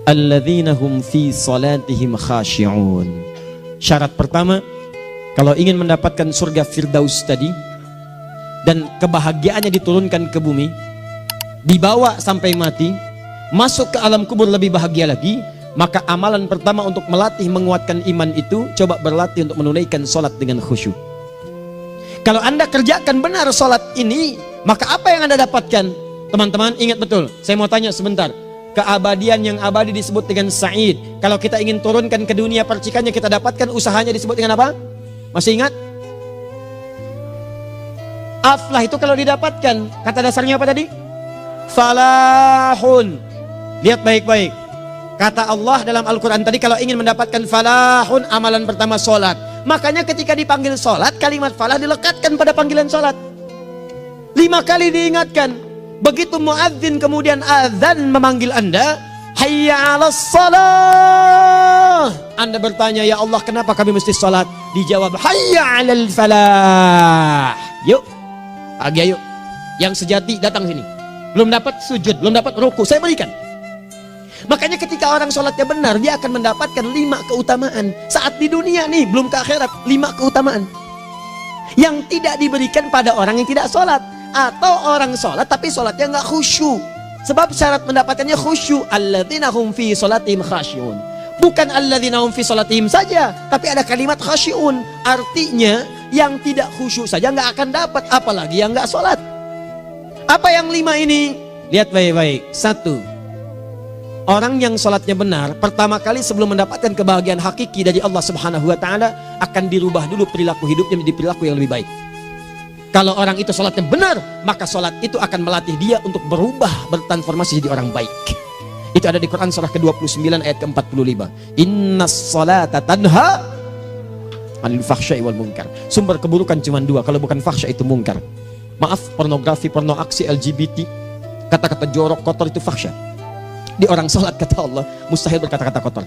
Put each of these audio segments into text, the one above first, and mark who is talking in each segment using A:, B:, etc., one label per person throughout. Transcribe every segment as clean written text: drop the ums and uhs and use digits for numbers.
A: alladzina hum fi salatihim khashi'un. Syarat pertama, kalau ingin mendapatkan surga Firdaus tadi dan kebahagiaannya diturunkan ke bumi, dibawa sampai mati, masuk ke alam kubur lebih bahagia lagi, maka amalan pertama untuk melatih menguatkan iman itu, coba berlatih untuk menunaikan sholat dengan khusyuk. Kalau Anda kerjakan benar sholat ini, maka apa yang Anda dapatkan? Teman-teman ingat betul, saya mau tanya sebentar. Keabadian yang abadi disebut dengan sa'id. Kalau kita ingin turunkan ke dunia percikannya kita dapatkan, usahanya disebut dengan apa? Masih ingat? Aflah itu kalau didapatkan, kata dasarnya apa tadi? Falahun. Lihat baik-baik. Kata Allah dalam Al-Quran tadi, kalau ingin mendapatkan falahun, amalan pertama sholat. Makanya ketika dipanggil sholat, kalimat falah dilekatkan pada panggilan sholat. 5 kali diingatkan. Begitu muadzin kemudian azan memanggil Anda, hayya 'alas shalah. Anda bertanya, ya Allah kenapa kami mesti sholat? Dijawab, hayya 'alal falah. Yuk, pagi yuk. Yang sejati datang sini. Belum dapat sujud, belum dapat ruku, saya berikan. Makanya ketika orang sholatnya benar, dia akan mendapatkan 5 keutamaan. Saat di dunia nih, belum ke akhirat, 5 keutamaan yang tidak diberikan pada orang yang tidak sholat. Atau orang sholat tapi sholatnya nggak khusyuk. Sebab syarat mendapatkannya khusyuk. Alladzina hum fi sholatihim khasyi'un. Bukan alladzina hum fi sholatihim saja, tapi ada kalimat khasyi'un. Artinya yang tidak khusyuk saja nggak akan dapat, apalagi yang nggak sholat. Apa yang 5 ini? Lihat baik-baik. 1. Orang yang sholatnya benar, pertama kali sebelum mendapatkan kebahagiaan hakiki dari Allah Subhanahu wa Ta'ala, akan dirubah dulu perilaku hidupnya menjadi perilaku yang lebih baik. Kalau orang itu sholatnya benar, maka sholat itu akan melatih dia untuk berubah, bertransformasi jadi orang baik. Itu ada di Quran surah ke-29 ayat ke-45. Innas sholata tanha 'anil fahsya'i wal munkar. Sumber keburukan cuma 2, kalau bukan fahsya itu munkar. Maaf, pornografi, porno aksi, LGBT, kata-kata jorok, kotor itu fahsya. Di orang sholat kata Allah, mustahil berkata-kata kotor.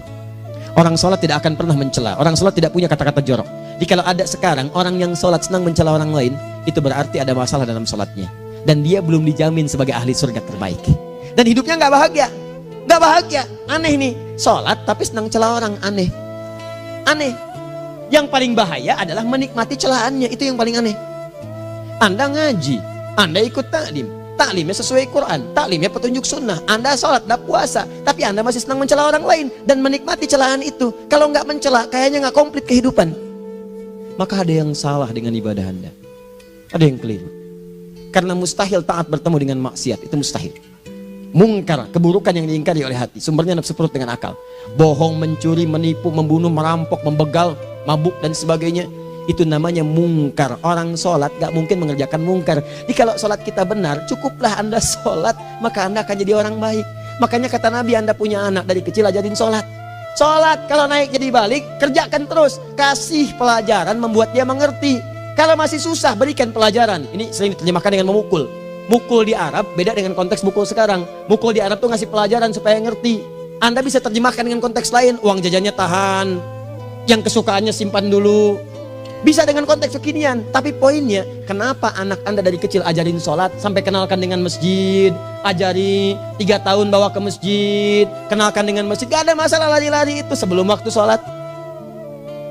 A: Orang sholat tidak akan pernah mencela. Orang sholat tidak punya kata-kata jorok. Jadi kalau ada sekarang orang yang sholat senang mencela orang lain, itu berarti ada masalah dalam sholatnya. Dan dia belum dijamin sebagai ahli surga terbaik. Dan hidupnya nggak bahagia. Nggak bahagia. Aneh nih. Sholat tapi senang celah orang. Aneh. Aneh. Yang paling bahaya adalah menikmati celahannya. Itu yang paling aneh. Anda ngaji. Anda ikut taklim. Taklimnya sesuai Quran, taklimnya petunjuk sunnah. Anda sholat, Anda puasa, tapi Anda masih senang mencela orang lain dan menikmati celahan itu. Kalau nggak mencela, kayaknya nggak komplit kehidupan. Maka ada yang salah dengan ibadah Anda. Ada yang keliru. Karena mustahil taat bertemu dengan maksiat, itu mustahil. Mungkar, keburukan yang diingkari oleh hati, sumbernya nafsu perut dengan akal. Bohong, mencuri, menipu, membunuh, merampok, membegal, mabuk dan sebagainya. Itu namanya mungkar. Orang sholat gak mungkin mengerjakan mungkar. Jadi kalau sholat kita benar, cukuplah Anda sholat, maka Anda akan jadi orang baik. Makanya kata Nabi, Anda punya anak dari kecil ajarin sholat. Sholat, kalau naik jadi balik, kerjakan terus. Kasih pelajaran membuat dia mengerti. Kalau masih susah, berikan pelajaran. Ini sering diterjemahkan dengan memukul. Mukul di Arab beda dengan konteks mukul sekarang. Mukul di Arab tuh ngasih pelajaran supaya ngerti. Anda bisa terjemahkan dengan konteks lain. Uang jajannya tahan, yang kesukaannya simpan dulu. Bisa dengan konteks kekinian, tapi poinnya kenapa anak Anda dari kecil ajarin sholat, sampai kenalkan dengan masjid, ajari 3 tahun bawa ke masjid, kenalkan dengan masjid, gak ada masalah lari-lari itu sebelum waktu sholat.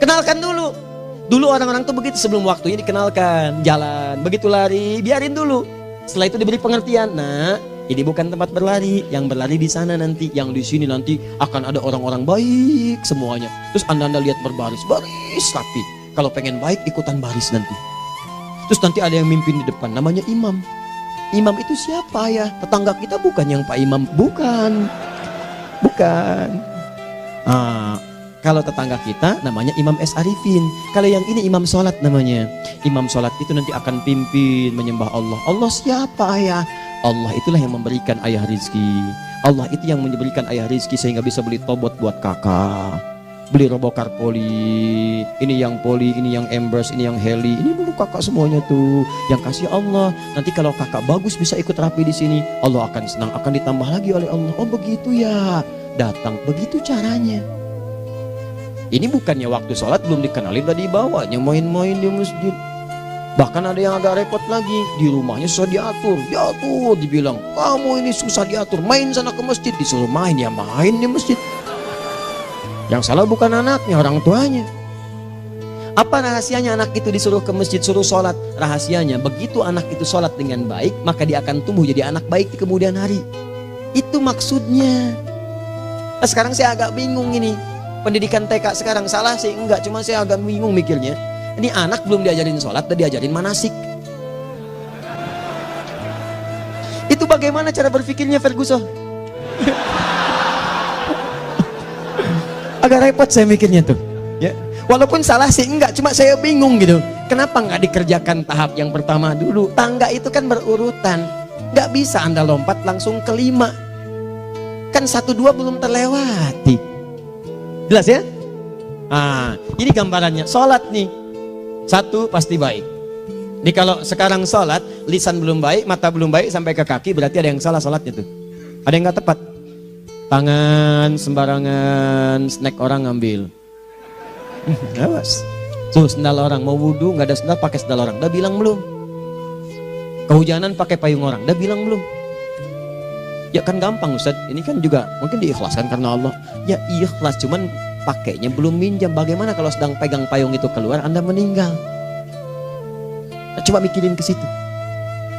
A: Kenalkan dulu. Dulu orang-orang tuh begitu, sebelum waktunya dikenalkan, jalan, begitu lari, biarin dulu. Setelah itu diberi pengertian, nah ini bukan tempat berlari, yang berlari di sana nanti, yang di sini nanti akan ada orang-orang baik semuanya. Terus Anda lihat berbaris, baris rapi. Kalau pengen baik ikutan baris nanti. Terus nanti ada yang mimpin di depan, namanya imam. Imam itu siapa ya? Tetangga kita bukan yang Pak Imam, bukan. Bukan. Kalau tetangga kita namanya Imam S. Arifin. Kalau yang ini imam sholat namanya. Imam sholat itu nanti akan pimpin menyembah Allah. Allah siapa ya? Allah itulah yang memberikan ayah rizki. Allah itu yang memberikan ayah rizki sehingga bisa beli tobot buat kakak. Beli robokar poli, ini yang poli, ini yang embers, ini yang heli, ini dulu kakak semuanya tuh yang kasih Allah. Nanti kalau kakak bagus bisa ikut rapi di sini, Allah akan senang, akan ditambah lagi oleh Allah. Oh begitu ya, datang begitu caranya. Ini bukannya waktu sholat belum dikenalin tadi bawanya main-main di masjid. Bahkan ada yang agak repot lagi, di rumahnya susah diatur, dibilang, kamu ini susah diatur, main sana ke masjid, disuruh main, ya main di masjid. Yang salah bukan anaknya, orang tuanya. Apa rahasianya anak itu disuruh ke masjid, suruh sholat? Rahasianya, begitu anak itu sholat dengan baik, maka dia akan tumbuh jadi anak baik di kemudian hari. Itu maksudnya. Nah, sekarang saya agak bingung ini, pendidikan TK sekarang salah sih? Enggak, cuma saya agak bingung mikirnya. Ini anak belum diajarin sholat, udah diajarin manasik. Itu bagaimana cara berpikirnya Ferguson? Agak repot saya mikirnya tuh. Ya. Walaupun salah sih enggak, cuma saya bingung gitu. Kenapa nggak dikerjakan tahap yang pertama dulu? Tangga itu kan berurutan. Nggak bisa Anda lompat langsung ke 5. Kan 1, 2 belum terlewati. Jelas ya? Ah, ini gambarannya. Sholat nih. 1 pasti baik. Ini kalau sekarang sholat, lisan belum baik, mata belum baik, sampai ke kaki, berarti ada yang salah sholatnya tuh. Ada yang nggak tepat. Tangan sembarangan, snack orang ngambil. Awas. Tuh sendal orang, mau wudhu nggak ada sendal, pakai sendal orang. Udah bilang belum? Kehujanan pakai payung orang. Udah bilang belum? Ya kan gampang Ustaz. Ini kan juga mungkin diikhlaskan karena Allah. Ya ikhlas, cuman pakainya belum minjam. Bagaimana kalau sedang pegang payung itu keluar, Anda meninggal? Nah, coba mikirin ke situ.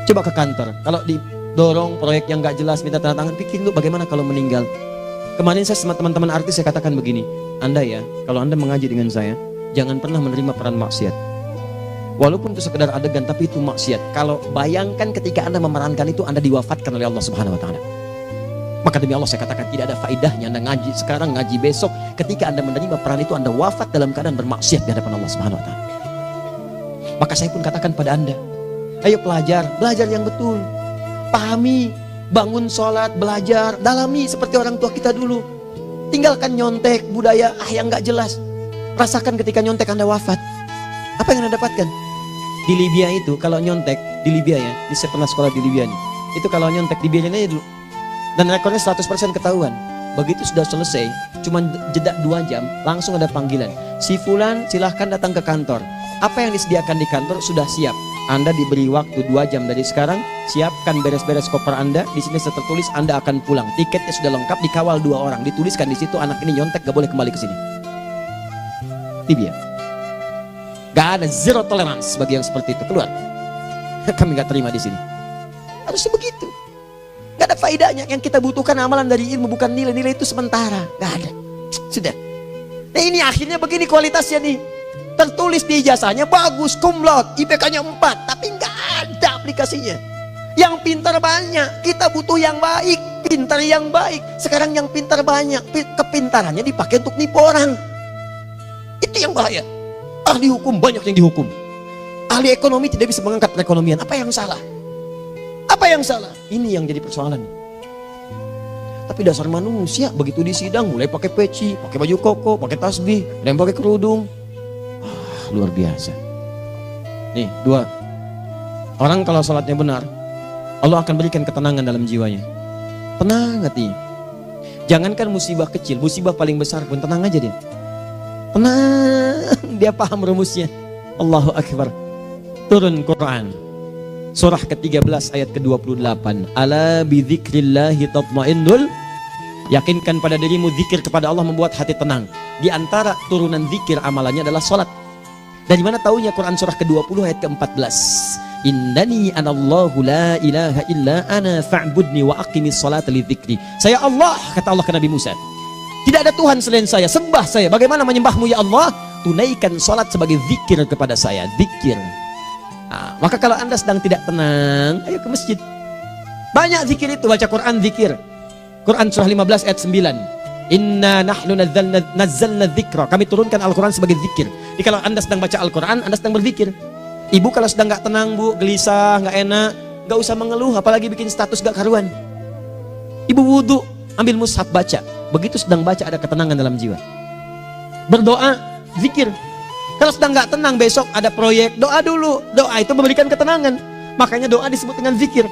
A: Coba ke kantor. Kalau didorong proyek yang nggak jelas, minta tanda tangan, pikirin lu bagaimana kalau meninggal. Kemarin saya sama teman-teman artis saya katakan begini, Anda ya, kalau Anda mengaji dengan saya, jangan pernah menerima peran maksiat. Walaupun itu sekedar adegan, tapi itu maksiat. Kalau bayangkan ketika Anda memerankan itu, Anda diwafatkan oleh Allah Subhanahu Wa Taala. Maka demi Allah saya katakan tidak ada faedahnya Anda ngaji sekarang, ngaji besok. Ketika Anda menerima peran itu, Anda wafat dalam keadaan bermaksiat di hadapan Allah Subhanahu Wa Taala. Maka saya pun katakan pada Anda, ayo belajar yang betul, pahami. Bangun sholat, belajar, dalami seperti orang tua kita dulu. Tinggalkan nyontek, budaya yang gak jelas. Rasakan ketika nyontek Anda wafat. Apa yang Anda dapatkan? Di Libya itu, kalau nyontek, di Libya ya, saya pernah sekolah di Libya nih. Itu kalau nyontek, dibiarin aja dulu. Dan rekornya 100% ketahuan. Begitu sudah selesai, cuma jeda 2 jam, langsung ada panggilan. Si Fulan silahkan datang ke kantor. Apa yang disediakan di kantor sudah siap. Anda diberi waktu 2 jam dari sekarang, siapkan beres-beres koper Anda. Di sini sudah tertulis Anda akan pulang. Tiketnya sudah lengkap, dikawal 2 orang. Dituliskan di situ anak ini nyontek gak boleh kembali ke sini. Libya. Gak ada, zero tolerance bagi yang seperti itu, keluar. Kami gak terima di sini. Harusnya begitu. Gak ada faedahnya. Yang kita butuhkan amalan dari ilmu, bukan nilai-nilai itu sementara. Gak ada. Sudah. Nah ini akhirnya begini kualitasnya nih. Tertulis di ijazahnya bagus, cum laude, IPK-nya 4, tapi nggak ada aplikasinya. Yang pintar banyak, kita butuh yang baik, pintar yang baik. Sekarang yang pintar banyak, kepintarannya dipakai untuk nipu orang. Itu yang bahaya. Ahli hukum banyak yang dihukum. Ahli ekonomi tidak bisa mengangkat perekonomian. Apa yang salah? Apa yang salah? Ini yang jadi persoalan. Tapi dasar manusia, begitu di sidang mulai pakai peci, pakai baju koko, pakai tasbih, dan pakai kerudung. Luar biasa. Nih 2. Orang kalau sholatnya benar, Allah akan berikan ketenangan dalam jiwanya. Tenang hati. Jangankan musibah kecil, musibah paling besar pun tenang aja dia. Tenang, dia paham rumusnya. Allahu Akbar. Turun Quran surah ke-13 ayat ke-28. Ala bidzikrillahi tatmainnul. Yakinkan pada dirimu, zikir kepada Allah membuat hati tenang. Di antara turunan zikir amalannya adalah sholat. Dari mana taunya? Quran surah ke-20 ayat ke-14. Innani anallahu la ilaha illa ana fa'budni wa aqimis salata lidzikri. Saya Allah, kata Allah ke Nabi Musa. Tidak ada Tuhan selain saya, sembah saya. Bagaimana menyembahmu ya Allah? Tunaikan salat sebagai zikir kepada saya, zikir. Nah, maka kalau Anda sedang tidak tenang, ayo ke masjid. Banyak zikir itu, baca Quran zikir. Quran surah 15 ayat 9. Inna nahnu nazzalna dzikra. Kami turunkan Al-Quran sebagai zikir. Jadi kalau Anda sedang baca Al-Quran, Anda sedang berzikir. Ibu kalau sedang gak tenang, Bu, gelisah, gak enak, gak usah mengeluh, apalagi bikin status gak karuan. Ibu wudhu, ambil mushaf baca. Begitu sedang baca ada ketenangan dalam jiwa. Berdoa, zikir. Kalau sedang gak tenang, besok ada proyek, doa dulu. Doa itu memberikan ketenangan. Makanya doa disebut dengan zikir.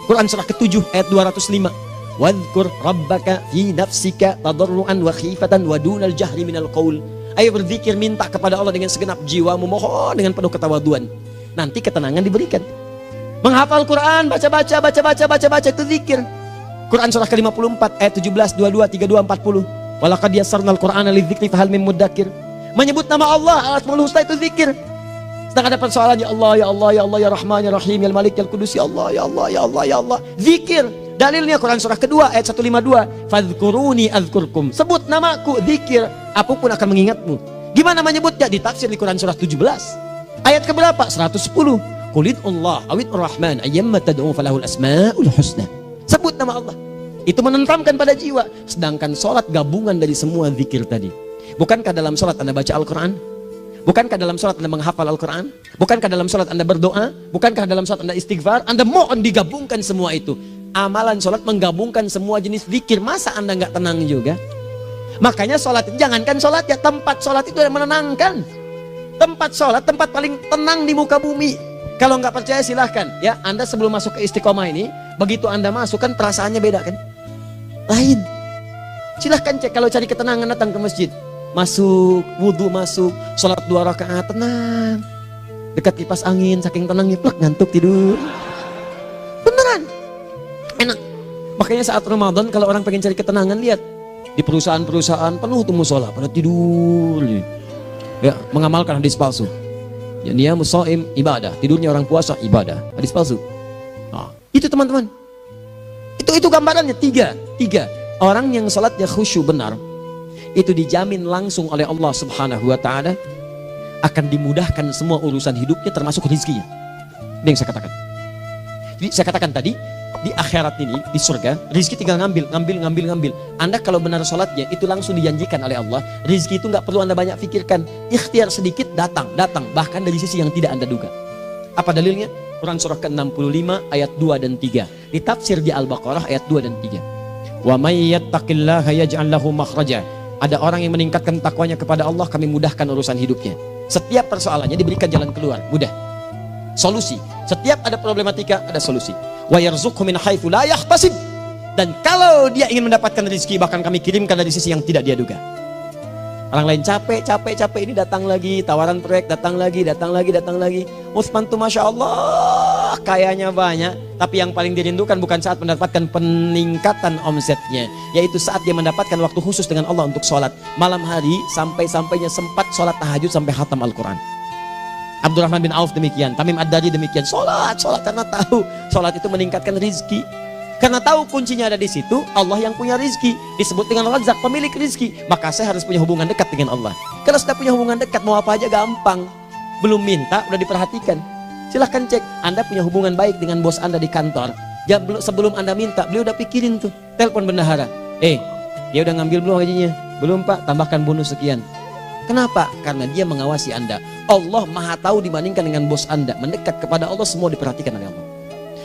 A: Quran surah ke-7 ayat 205. Wadhkur rabbaka fi nafsika tadarruan wa khifatan wa dunal jahri minal qaul. Ayo berzikir, minta kepada Allah dengan segenap jiwamu, mohon dengan penuh ketawaduan. nanti ketenangan diberikan. Menghafal Quran, baca itu zikir. Quran surah ke-54 ayat 17, 22, 32, 40. Walaqad yassarnal Qur'ana lidzikri fahal mim mudzakir. Menyebut nama Allah, Al-Asmaul Husna itu zikir. Sedang ada persoalan, ya Allah, ya Allah, ya Allah, ya Rahman, ya Rahim, ya Malik, ya Qudus, ya Allah, ya Allah, ya Allah, ya Allah. Zikir. Dalilnya Quran surah kedua ayat 152. Fadhkuruni adzkurkum. Sebut namaku, zikir. Apapun akan mengingatmu. Gimana menyebutnya? Ditafsir di Quran surah 17. Ayat keberapa? 110. Qulid Allah awid Rahman ayyamma tad'u falahul asmaul husna. Sebut nama Allah. Itu menenteramkan pada jiwa. Sedangkan sholat gabungan dari semua zikir tadi. Bukankah dalam sholat Anda baca Al-Quran? Bukankah dalam sholat Anda menghafal Al-Quran? Bukankah dalam sholat Anda berdoa? Bukankah dalam sholat Anda istighfar? Anda mohon digabungkan semua itu. Amalan sholat menggabungkan semua jenis zikir. Masa Anda nggak tenang juga? Makanya sholat, jangankan sholat ya, tempat sholat itu yang menenangkan. Tempat sholat, tempat paling tenang di muka bumi. Kalau nggak percaya silahkan ya, Anda sebelum masuk ke Istiqomah ini, begitu Anda masuk kan perasaannya beda kan? Lain. Silahkan cek, kalau cari ketenangan datang ke masjid. Masuk, wudhu masuk, sholat 2 rakaat, tenang. Dekat kipas angin, saking tenangnya, plek, ngantuk tidur. Beneran. Enak. Makanya saat Ramadan kalau orang pengen cari ketenangan, lihat. Di perusahaan-perusahaan penuh tuh musola, pada tidur. Ya, mengamalkan hadis palsu. Ya, dia musaim ibadah, tidurnya orang puasa ibadah, hadis palsu. Nah, itu teman-teman. Itu gambarannya tiga. Orang yang salatnya khusyuk benar, itu dijamin langsung oleh Allah Subhanahu wa taala akan dimudahkan semua urusan hidupnya termasuk rezekinya. Ini yang saya katakan. Jadi saya katakan tadi, di akhirat ini, di surga, rezeki tinggal ngambil. Anda kalau benar sholatnya, itu langsung dijanjikan oleh Allah. Rezeki itu nggak perlu Anda banyak pikirkan. Ikhtiar sedikit, datang. Bahkan dari sisi yang tidak Anda duga. Apa dalilnya? Quran surah ke-65 ayat 2 dan 3. Ditafsir di Al-Baqarah ayat 2 dan 3. Wa may yattaqillaha yaj'al lahu makhraja. Ada orang yang meningkatkan takwanya kepada Allah, kami mudahkan urusan hidupnya. Setiap persoalannya diberikan jalan keluar, mudah. Solusi. Setiap ada problematika, ada solusi. Wa yarzuqhu min haitsu la yahtasib. Dan kalau dia ingin mendapatkan rezeki, bahkan kami kirimkan dari sisi yang tidak dia duga. Orang lain capek ini datang lagi, tawaran proyek datang lagi. Utsman tuh Masya Allah, kayanya banyak. Tapi yang paling dirindukan bukan saat mendapatkan peningkatan omsetnya, yaitu saat dia mendapatkan waktu khusus dengan Allah untuk sholat. Malam hari sampai-sampainya sempat sholat tahajud sampai khatam Al-Quran. Abdurrahman bin Auf demikian, Tamim Ad-Dari demikian. Sholat karena tahu sholat itu meningkatkan rizki. Karena tahu kuncinya ada di situ, Allah yang punya rizki. Disebut dengan Razzaq, pemilik rizki. Maka saya harus punya hubungan dekat dengan Allah. Kalau sudah punya hubungan dekat, mau apa aja gampang. Belum minta, udah diperhatikan. Silahkan cek, Anda punya hubungan baik dengan bos Anda di kantor. Ya, sebelum Anda minta, beliau udah pikirin tuh. Telepon bendahara. Dia udah ngambil belum gajinya? Belum Pak, tambahkan bonus sekian. Kenapa? Karena dia mengawasi Anda. Allah maha tahu dibandingkan dengan bos Anda. Mendekat kepada Allah, semua diperhatikan oleh Allah.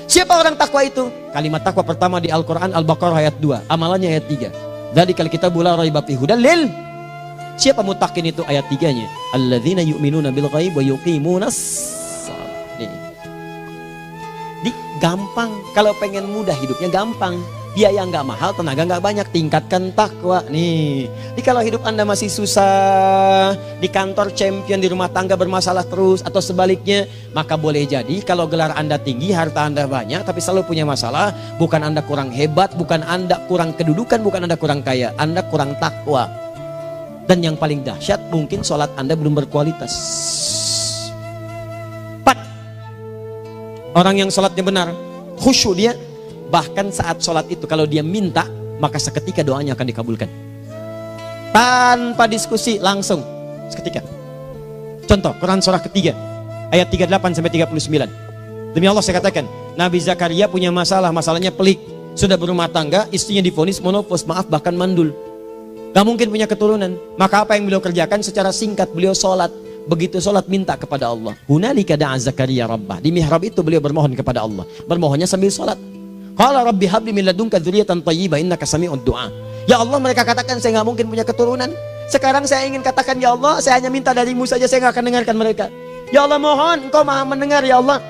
A: Siapa orang takwa itu? Kalimat takwa pertama di Al-Quran Al-Baqarah ayat 2. Amalannya ayat 3. Dzalikal kitabu la raiba fihi hudal lil. Siapa mutakin itu? Ayat 3-nya. Alladzina yu'minuna bil ghaib wa yuqimunas shalah. Gampang. Kalau pengen mudah hidupnya gampang. Biaya nggak mahal, tenaga nggak banyak, tingkatkan takwa nih. Jadi kalau hidup Anda masih susah, di kantor champion, di rumah tangga bermasalah terus, atau sebaliknya, maka boleh jadi kalau gelar Anda tinggi, harta Anda banyak, tapi selalu punya masalah, bukan Anda kurang hebat, bukan Anda kurang kedudukan, bukan Anda kurang kaya, Anda kurang takwa. Dan yang paling dahsyat, mungkin sholat Anda belum berkualitas. 4. Orang yang sholatnya benar, khusyuk dia. Bahkan saat sholat itu kalau dia minta, maka seketika doanya akan dikabulkan. Tanpa diskusi, langsung seketika. Contoh, Quran surah ketiga ayat 38-39. Demi Allah saya katakan, Nabi Zakaria punya masalahnya pelik. Sudah berumah tangga, istrinya divonis monopos, maaf bahkan mandul. Gak mungkin punya keturunan. Maka apa yang beliau kerjakan? Secara singkat beliau sholat. Begitu sholat minta kepada Allah. Hunalika da'a Zakaria rabbah. Di mihrab itu beliau bermohon kepada Allah. Bermohonnya sambil sholat. Qala rabbi habli min ladunka dzurriyyatan thayyibah innaka sami'ud du'a. Ya Allah, mereka katakan saya nggak mungkin punya keturunan. Sekarang saya ingin katakan, ya Allah, saya hanya minta darimu saja, saya nggak akan dengarkan mereka. Ya Allah, mohon Engkau maha mendengar, ya Allah.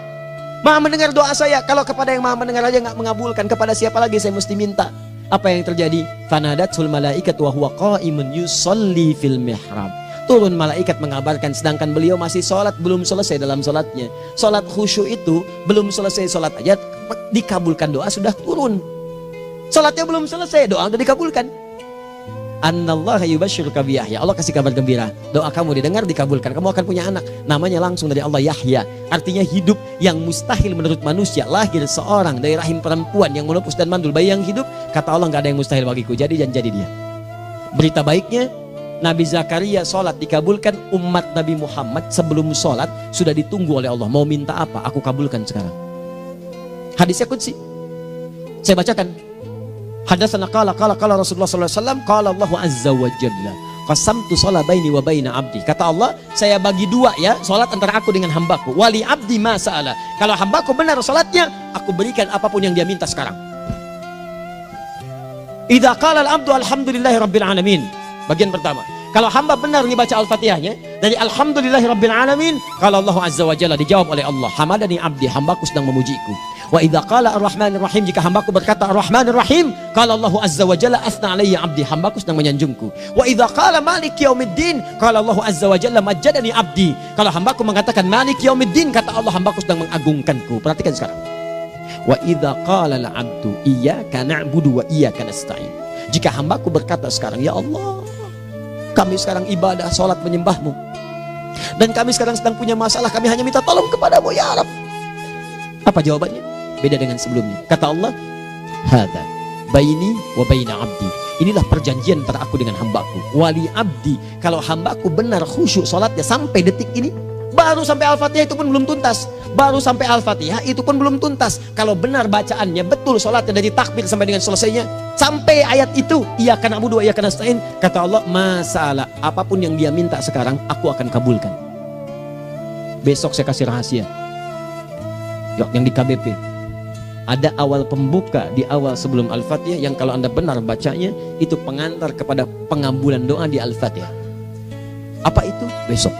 A: Maha mendengar doa saya. Kalau kepada yang maha mendengar aja nggak mengabulkan, kepada siapa lagi saya mesti minta? Apa yang terjadi? Fanadatul malaikatu wa huwa qa'imun yusalli fil mihrab. turun malaikat mengabarkan, sedangkan beliau masih sholat, belum selesai dalam sholatnya. Sholat khusyuk itu belum selesai sholat aja dikabulkan, doa sudah turun. Sholatnya belum selesai, doa sudah dikabulkan. Annallaha yubashshiruka bi Yahya. Allah kasih kabar gembira, doa kamu didengar, dikabulkan, kamu akan punya anak, namanya langsung dari Allah Yahya. Artinya hidup yang mustahil menurut manusia, lahir seorang dari rahim perempuan yang menepus dan mandul, bayi yang hidup, kata Allah nggak ada yang mustahil bagiku, jadi dan jadi dia. Berita baiknya, Nabi Zakaria sholat dikabulkan. Umat Nabi Muhammad sebelum sholat sudah ditunggu oleh Allah, mau minta apa, aku kabulkan sekarang. Hadisnya qudsi, saya bacakan. Hadatsana qala Rasulullah sallallahu alaihi wasallam, qala Allahu azza wa jalla, qasamtu shalah baini wa baina abdi. Kata Allah, saya bagi dua ya salat antara aku dengan hambaku. Wali abdi ma sa'ala. Kalau hambaku benar salatnya, aku berikan apapun yang dia minta sekarang. Idza qala al-abdu alhamdulillahi rabbil alamin. Bagian pertama, kalau hamba benar dibaca Al-Fatihahnya dari alhamdulillahi rabbil alamin, kalau Allah azza wa jalla dijawab oleh Allah, hamadani abdi, hambaku sedang memujiku. Wa idza qala ar-rahmanir rahim, jika hambaku berkata ar-rahmanir rahim, qala Allah azza wa jalla athna alayya abdi, hambaku sedang menyanjungku. Wa idza qala maliki yaumiddin, qala Allah azza wa jalla majjadani abdi, kalau hambaku mengatakan maliki yaumiddin, kata Allah hambaku sedang mengagungkanku. Perhatikan sekarang. Wa idza qala al-abdu iyyaka na'budu wa iyyaka nasta'in, jika hambaku berkata sekarang, ya Allah, kami sekarang ibadah, sholat menyembahmu, dan kami sekarang sedang punya masalah, kami hanya minta tolong kepadamu ya Rabb. Apa jawabannya? Beda dengan sebelumnya. Kata Allah, hadza baini wa baina abdi, inilah perjanjian antara aku dengan hambaku. Wali abdi, kalau hambaku benar khusyuk sholatnya sampai detik ini, baru sampai Al-Fatihah itu pun belum tuntas, baru sampai Al-Fatihah itu pun belum tuntas. Kalau benar bacaannya betul, sholatnya dari takbir sampai dengan selesainya, sampai ayat itu, iyyaka na'budu wa iyyaka nasta'in, kata Allah, masalah apapun yang dia minta sekarang, aku akan kabulkan. Besok saya kasih rahasia yang di KBP. Ada awal pembuka di awal sebelum Al-Fatihah yang kalau Anda benar bacanya, itu pengantar kepada pengabulan doa di Al-Fatihah. Apa itu? Besok.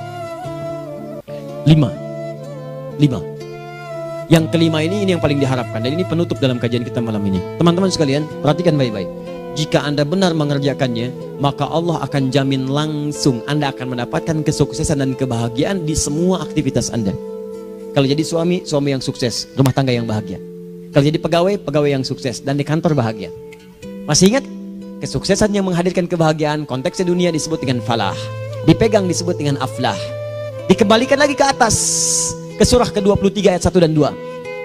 A: 5. Yang kelima ini yang paling diharapkan, dan ini penutup dalam kajian kita malam ini. Teman-teman sekalian, perhatikan baik-baik. Jika Anda benar mengerjakannya, maka Allah akan jamin langsung Anda akan mendapatkan kesuksesan dan kebahagiaan di semua aktivitas Anda. Kalau jadi suami yang sukses, rumah tangga yang bahagia. Kalau jadi pegawai yang sukses, dan di kantor bahagia. Masih ingat? Kesuksesan yang menghadirkan kebahagiaan, konteksnya dunia disebut dengan falah, dipegang disebut dengan aflah. Dikembalikan lagi ke atas, ke surah ke-23 ayat 1 dan 2.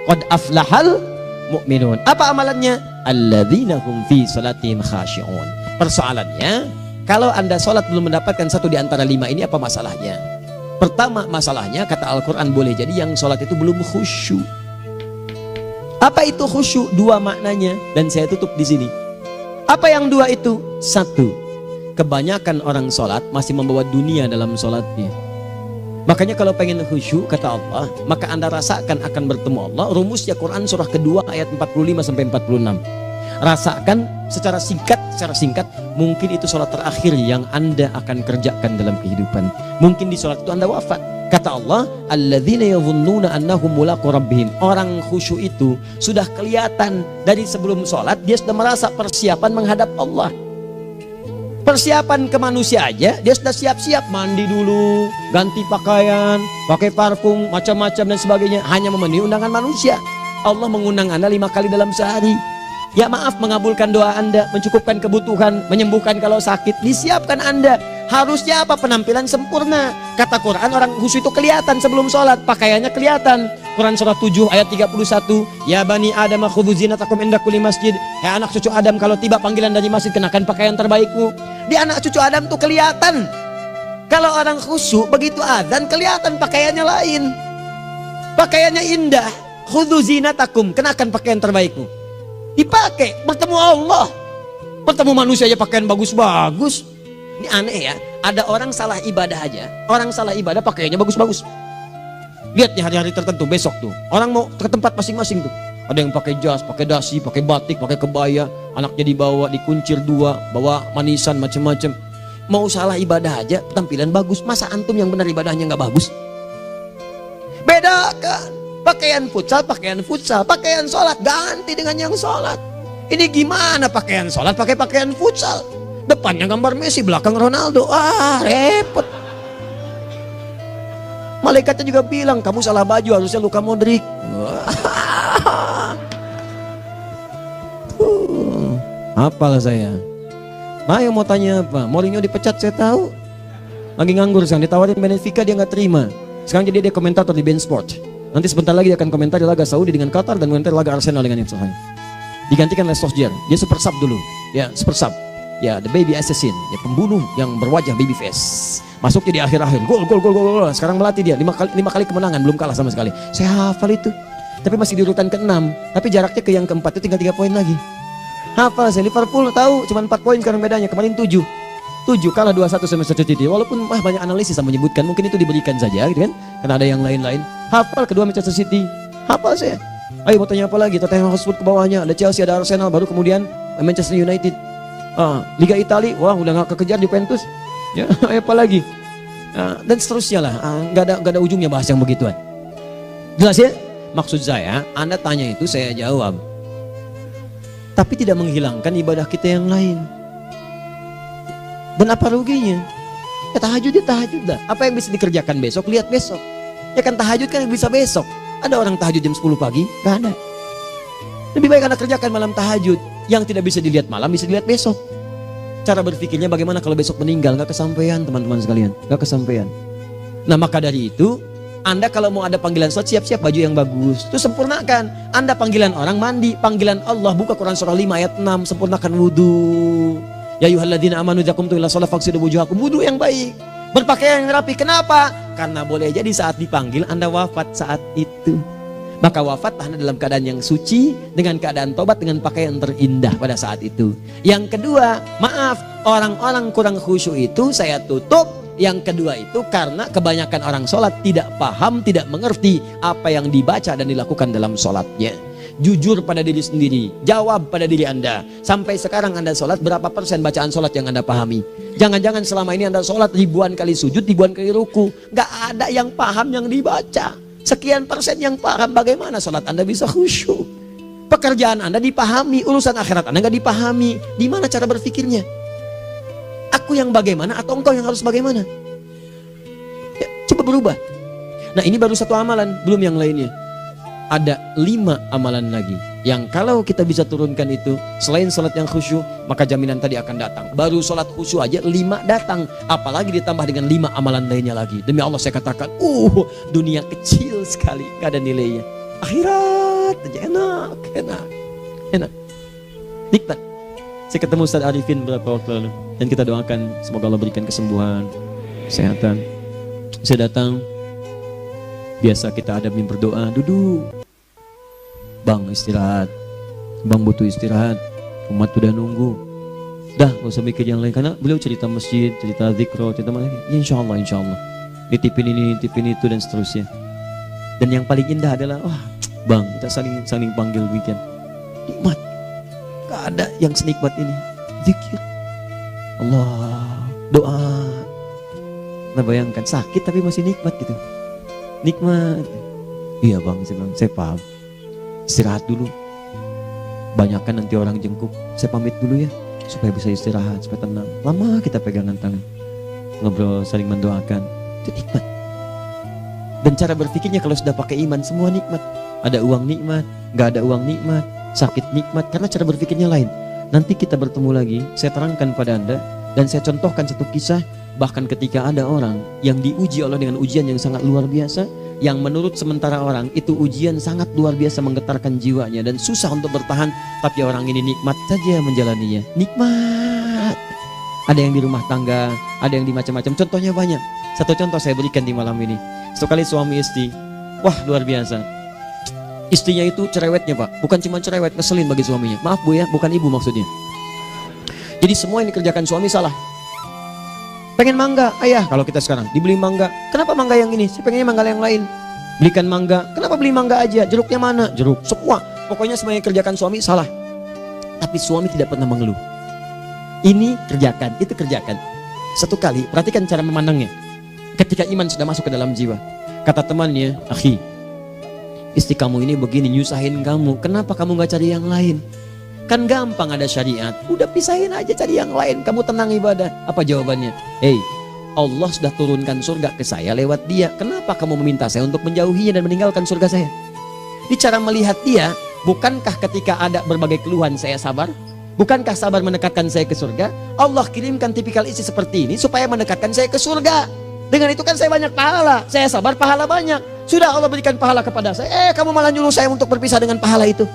A: Qad aflahal mu'minun. Apa amalannya? Alladzina hum fi salatihim khashi'un. Persoalannya, kalau Anda sholat belum mendapatkan satu di antara 5 ini, apa masalahnya? Pertama masalahnya, kata Al-Quran, boleh jadi yang sholat itu belum khusyuk. Apa itu khusyuk? 2 maknanya, dan saya tutup di sini. Apa yang 2 itu? 1, kebanyakan orang sholat masih membawa dunia dalam sholatnya. Makanya kalau pengen khusyuk, kata Allah, maka Anda rasakan akan bertemu Allah. Rumusnya Quran surah kedua ayat 45 sampai 46. Rasakan secara singkat, mungkin itu sholat terakhir yang Anda akan kerjakan dalam kehidupan. Mungkin di sholat itu Anda wafat. Kata Allah, alladzina yadhunnuna annahum mulaqu rabbihim. Orang khusyuk itu sudah kelihatan dari sebelum sholat, dia sudah merasa persiapan menghadap Allah. Persiapan ke manusia aja, dia sudah siap-siap, mandi dulu, ganti pakaian, pakai parfum, macam-macam dan sebagainya, hanya memenuhi undangan manusia. Allah mengundang Anda 5 kali dalam sehari. Ya maaf, mengabulkan doa Anda, mencukupkan kebutuhan, menyembuhkan kalau sakit, disiapkan Anda. Harusnya apa? Penampilan sempurna. Kata Quran, orang khusyuk itu kelihatan sebelum sholat, pakaiannya kelihatan. Quran surah 7 ayat 31, ya bani Adam khudhu zinatakum inda kulli masjid. Ya anak cucu Adam, kalau tiba panggilan dari masjid, kenakan pakaian terbaikmu. Di anak cucu Adam tuh kelihatan. Kalau orang khusyuk, begitu adzan kelihatan pakaiannya lain. Pakaiannya indah. Khudhu zinatakum, kenakan pakaian terbaikmu. Dipakai, bertemu Allah. Bertemu manusia aja pakaian bagus-bagus. Ini aneh ya, ada orang salah ibadah aja. Orang salah ibadah pakaiannya bagus-bagus. Lihat nih hari-hari tertentu, besok tuh orang mau ke tempat masing-masing tuh. Ada yang pakai jas, pakai dasi, pakai batik, pakai kebaya. Anaknya dibawa, dikuncir 2, bawa manisan macam-macam. Mau salah ibadah aja, tampilan bagus. Masa antum yang benar ibadahnya nggak bagus? Bedakan. Pakaian futsal, pakaian sholat ganti dengan yang sholat. Ini gimana pakaian sholat pakai pakaian futsal? Depannya gambar Messi, belakang Ronaldo. Repot. Malaikatnya juga bilang, kamu salah baju, harusnya Luka Modric. Apalah saya. Ayo mau tanya apa? Mourinho dipecat saya tahu. Lagi nganggur sekarang, ditawarin Benfica dia nggak terima. Sekarang jadi dia komentator di beIN Sport. Nanti sebentar lagi dia akan komentari laga Saudi dengan Qatar dan komentari laga Arsenal dengan Inter. Digantikan oleh Solskjaer. Dia super sub dulu. Ya, super sub. Ya, the baby assassin, ya pembunuh yang berwajah baby face. Masuknya di akhir-akhir, gol. Sekarang melatih dia 5 kali kemenangan, belum kalah sama sekali. Saya hafal itu. Tapi masih di urutan ke-6, tapi jaraknya ke yang ke-4 itu tinggal 3 poin lagi. Hafal saya, Liverpool tahu cuma 4 poin sekarang bedanya, kemarin 7 kalah 2-1 sama Manchester City. Walaupun banyak analisis yang menyebutkan mungkin itu diberikan saja gitu kan, karena ada yang lain-lain. Hafal kedua Manchester City, hafal saya. Ayo mau tanya apa lagi? Tottenham Hotspur ke bawahnya, ada Chelsea, ada Arsenal, baru kemudian Manchester United. Liga Italia, wah udah gak kekejar Juventus. Ya, apa lagi? Dan seterusnya lah. Gak ada ujungnya bahas yang begituan. Jelas ya? Maksud saya, Anda tanya itu saya jawab. Tapi tidak menghilangkan ibadah kita yang lain. Dan apa ruginya? Ya tahajud dah. Apa yang bisa dikerjakan besok, lihat besok. Ya kan tahajud kan bisa besok. Ada orang tahajud jam 10 pagi? Gak ada. Lebih baik Anda kerjakan malam tahajud. Yang tidak bisa dilihat malam, bisa dilihat besok. Cara berpikirnya bagaimana kalau besok meninggal? Gak kesampaian teman-teman sekalian. Gak kesampaian. Nah maka dari itu, Anda kalau mau ada panggilan sholat, siap-siap baju yang bagus. Itu sempurnakan. Anda panggilan orang mandi. Panggilan Allah, buka Quran surah 5 ayat 6. Sempurnakan wudhu. Ya ayyuhalladzina amanu idza qumtum ila sholati faghsilu wujuhakum. Wudhu yang baik. Berpakaian yang rapi. Kenapa? Karena boleh jadi saat dipanggil Anda wafat saat itu. Maka wafat Anda dalam keadaan yang suci, dengan keadaan tobat, dengan pakaian terindah pada saat itu. Yang kedua, maaf, orang-orang kurang khusyuk itu saya tutup. Yang kedua itu karena kebanyakan orang sholat tidak paham, tidak mengerti apa yang dibaca dan dilakukan dalam sholatnya. Jujur pada diri sendiri, jawab pada diri Anda. Sampai sekarang Anda sholat, berapa persen bacaan sholat yang Anda pahami? Jangan-jangan selama ini Anda sholat ribuan kali sujud, ribuan kali ruku. Gak ada yang paham yang dibaca. Sekian persen yang paham, bagaimana sholat Anda bisa khusyuk? Pekerjaan Anda dipahami, urusan akhirat Anda gak dipahami. Di mana cara berpikirnya? Aku yang bagaimana atau engkau yang harus bagaimana? Ya, coba berubah. Nah ini baru satu amalan, belum yang lainnya. Ada 5 amalan lagi yang kalau kita bisa turunkan itu, selain sholat yang khusyuk, maka jaminan tadi akan datang. Baru sholat khusyuk aja 5 datang, apalagi ditambah dengan 5 amalan lainnya lagi. Demi Allah saya katakan, dunia kecil sekali, gak ada nilainya. Akhirat aja enak, nikmat. Saya ketemu Ustaz Arifin beberapa waktu lalu, dan kita doakan semoga Allah berikan kesembuhan, kesehatan. Saya datang, biasa kita adamin berdoa, duduk. Bang istirahat, bang butuh istirahat, umat udah nunggu. Dah gak usah mikir yang lain, karena beliau cerita masjid, cerita zikro, cerita mana. Ya insya Allah, nitipin ini, nitipin itu dan seterusnya. Dan yang paling indah adalah, bang kita saling panggil weekend. Nikmat, gak ada yang senikmat ini. Zikir, Allah, doa. Nah bayangkan sakit tapi masih nikmat gitu. Nikmat. Iya bang, saya paham. Istirahat dulu. Banyakkan nanti orang jengkuk. Saya pamit dulu ya, supaya bisa istirahat, supaya tenang. Lama kita pegangan tangan, ngobrol, saling mendoakan. Itu nikmat. Dan cara berpikirnya kalau sudah pakai iman, semua nikmat. Ada uang nikmat, gak ada uang nikmat, sakit nikmat. Karena cara berpikirnya lain. Nanti kita bertemu lagi, saya terangkan pada Anda. Dan saya contohkan satu kisah. Bahkan ketika ada orang yang diuji Allah dengan ujian yang sangat luar biasa, yang menurut sementara orang itu ujian sangat luar biasa menggetarkan jiwanya dan susah untuk bertahan, tapi orang ini nikmat saja menjalaninya. Nikmat. Ada yang di rumah tangga, ada yang di macam-macam. Contohnya banyak. Satu contoh saya berikan di malam ini. Satu kali suami istri, wah luar biasa. Istrinya itu cerewetnya Pak, bukan cuma cerewet, ngeselin bagi suaminya. Maaf Bu ya, bukan ibu maksudnya. Jadi semua yang dikerjakan suami salah. Pengen mangga, ayah kalau kita sekarang dibeli mangga. Kenapa mangga yang ini? Saya pengennya mangga yang lain. Belikan mangga. Kenapa beli mangga aja? Jeruknya mana? Jeruk. Semua. Pokoknya semua yang kerjakan suami salah. Tapi suami tidak pernah mengeluh. Ini kerjakan, itu kerjakan. Satu kali, perhatikan cara memandangnya. Ketika iman sudah masuk ke dalam jiwa. Kata temannya, akhi, istri kamu ini begini nyusahin kamu. Kenapa kamu gak cari yang lain? Kan gampang ada syariat. Udah pisahin aja cari yang lain. Kamu tenang ibadah. Apa jawabannya? Hey, Allah sudah turunkan surga ke saya lewat dia. Kenapa kamu meminta saya untuk menjauhinya dan meninggalkan surga saya? Di cara melihat dia, bukankah ketika ada berbagai keluhan saya sabar? Bukankah sabar mendekatkan saya ke surga? Allah kirimkan tipikal istri seperti ini supaya mendekatkan saya ke surga. Dengan itu kan saya banyak pahala. Saya sabar, pahala banyak. Sudah Allah berikan pahala kepada saya, kamu malah nyuruh saya untuk berpisah dengan pahala itu.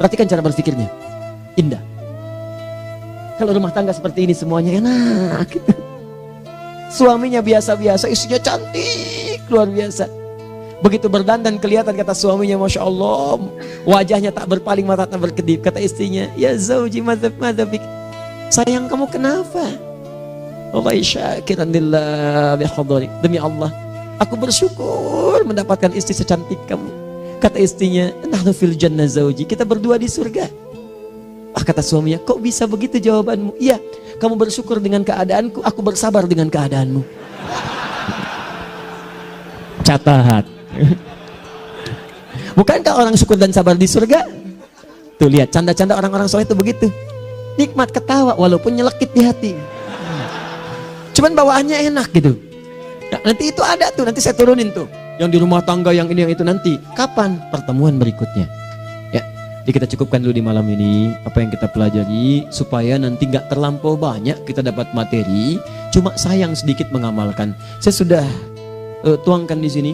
A: Perhatikan cara berpikirnya, indah. Kalau rumah tangga seperti ini semuanya enak. Suaminya biasa-biasa, istrinya cantik, luar biasa. Begitu berdandan kelihatan kata suaminya, Masya Allah, wajahnya tak berpaling, mata tak berkedip. Kata istrinya, ya zauji madzabik, sayang kamu kenapa? Wallahi syakiran lillah bihadari, demi Allah aku bersyukur mendapatkan istri secantik kamu. Kata istrinya, nahnu fil jannah zauji, kita berdua di surga. Kata suaminya, kok bisa begitu jawabanmu? Iya, kamu bersyukur dengan keadaanku, aku bersabar dengan keadaanmu. Catat. Bukankah orang syukur dan sabar di surga? Tuh lihat, canda-canda orang-orang soleh itu begitu. Nikmat ketawa walaupun nyelekit di hati. Cuman bawaannya enak gitu. Nah, nanti itu ada tuh, nanti saya turunin tuh. Yang di rumah tangga, yang ini, yang itu nanti. Kapan? Pertemuan berikutnya. Ya, jadi kita cukupkan dulu di malam ini apa yang kita pelajari supaya nanti nggak terlampau banyak kita dapat materi. Cuma sayang sedikit mengamalkan. Saya sudah tuangkan di sini.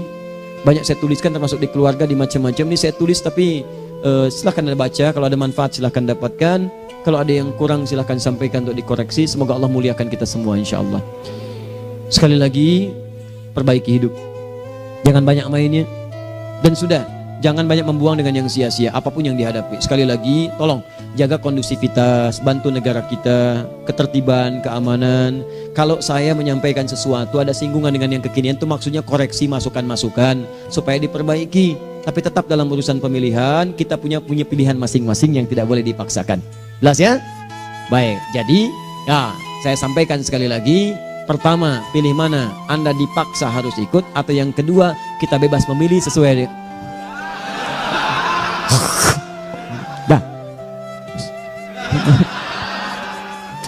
A: Banyak saya tuliskan termasuk di keluarga, di macam-macam. Ini saya tulis tapi silahkan Anda baca. Kalau ada manfaat silahkan dapatkan. Kalau ada yang kurang silahkan sampaikan untuk dikoreksi. Semoga Allah muliakan kita semua insya Allah. Sekali lagi, perbaiki hidup. Jangan banyak mainnya. Dan sudah, jangan banyak membuang dengan yang sia-sia apapun yang dihadapi. Sekali lagi, tolong jaga kondusivitas, bantu negara kita, ketertiban, keamanan. Kalau saya menyampaikan sesuatu ada singgungan dengan yang kekinian, itu maksudnya koreksi masukan-masukan supaya diperbaiki. Tapi tetap dalam urusan pemilihan kita punya pilihan masing-masing yang tidak boleh dipaksakan. Jelas ya? Baik, jadi ya saya sampaikan sekali lagi. Pertama, pilih mana? Anda dipaksa harus ikut, atau yang kedua, kita bebas memilih sesuai. Dah.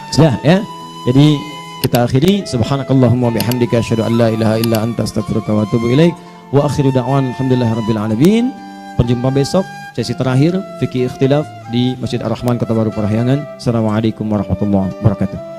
A: Sudah ya. Jadi kita akhiri, subhanakallahumma bihamdika asyhadu an la ilaha illa anta astaghfiruka wa atubu ilaik. Wa akhiru da'wan alhamdulillahirabbil alamin. Berjumpa besok sesi terakhir fikih ikhtilaf di Masjid Ar-Rahman Kota Baru Parahyangan. Assalamualaikum warahmatullahi wabarakatuh.